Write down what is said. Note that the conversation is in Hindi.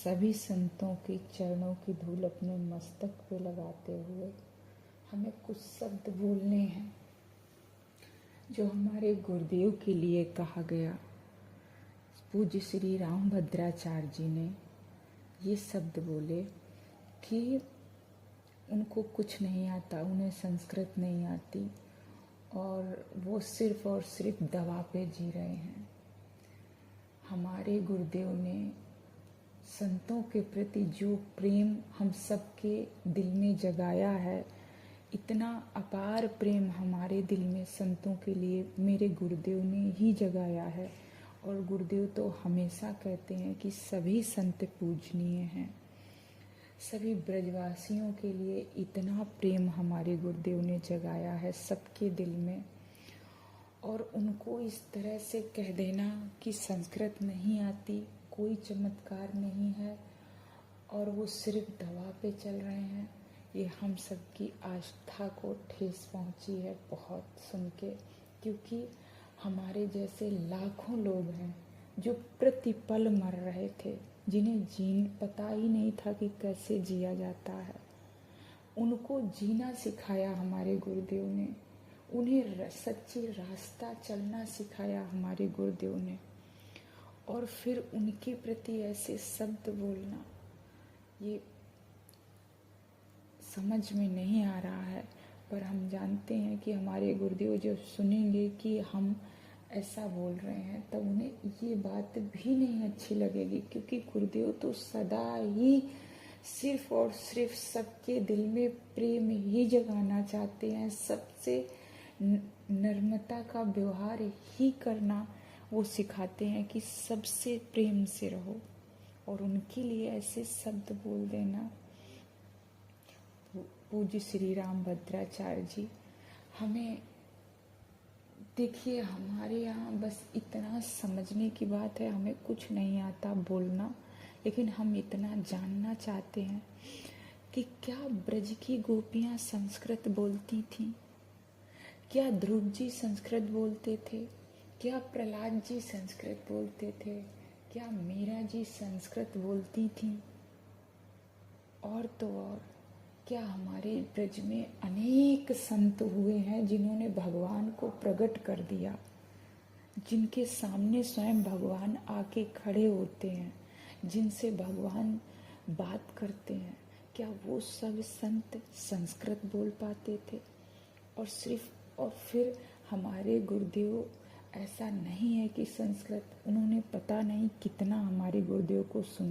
सभी संतों के चरणों की धूल अपने मस्तक पे लगाते हुए हमें कुछ शब्द बोलने हैं जो हमारे गुरुदेव के लिए कहा गया। पूज्य श्री रामभद्राचार्य जी ने ये शब्द बोले कि उनको कुछ नहीं आता, उन्हें संस्कृत नहीं आती और वो सिर्फ और सिर्फ दवा पे जी रहे हैं। हमारे गुरुदेव ने संतों के प्रति जो प्रेम हम सबके दिल में जगाया है, इतना अपार प्रेम हमारे दिल में संतों के लिए मेरे गुरुदेव ने ही जगाया है। और गुरुदेव तो हमेशा कहते हैं कि सभी संत पूजनीय हैं। सभी ब्रजवासियों के लिए इतना प्रेम हमारे गुरुदेव ने जगाया है सबके दिल में। और उनको इस तरह से कह देना कि संस्कृत नहीं आती, कोई चमत्कार नहीं है और वो सिर्फ दवा पे चल रहे हैं, ये हम सबकी आस्था को ठेस पहुंची है बहुत सुन के। क्योंकि हमारे जैसे लाखों लोग हैं जो प्रतिपल मर रहे थे, जिन्हें पता ही नहीं था कि कैसे जिया जाता है। उनको जीना सिखाया हमारे गुरुदेव ने, उन्हें सच्ची रास्ता चलना सिखाया हमारे गुरुदेव ने। और फिर उनके प्रति ऐसे शब्द बोलना, ये समझ में नहीं आ रहा है। पर हम जानते हैं कि हमारे गुरुदेव जब सुनेंगे कि हम ऐसा बोल रहे हैं तब उन्हें ये बात भी नहीं अच्छी लगेगी। क्योंकि गुरुदेव तो सदा ही सिर्फ और सिर्फ सबके दिल में प्रेम ही जगाना चाहते हैं, सबसे नम्रता का व्यवहार ही करना वो सिखाते हैं कि सबसे प्रेम से रहो। और उनके लिए ऐसे शब्द बोल देना, पूज्य श्री रामभद्राचार्य जी, हमें देखिए हमारे यहाँ बस इतना समझने की बात है, हमें कुछ नहीं आता बोलना, लेकिन हम इतना जानना चाहते हैं कि क्या ब्रज की गोपियाँ संस्कृत बोलती थीं? क्या ध्रुव जी संस्कृत बोलते थे? क्या प्रहलाद जी संस्कृत बोलते थे? क्या मीरा जी संस्कृत बोलती थीं? और तो और क्या हमारे ब्रज में अनेक संत हुए हैं जिन्होंने भगवान को प्रकट कर दिया, जिनके सामने स्वयं भगवान आके खड़े होते हैं, जिनसे भगवान बात करते हैं। क्या वो सब संत संस्कृत बोल पाते थे? और फिर हमारे गुरुदेव ऐसा नहीं है कि संस्कृत, उन्होंने पता नहीं कितना हमारे गुरुदेव को सुना।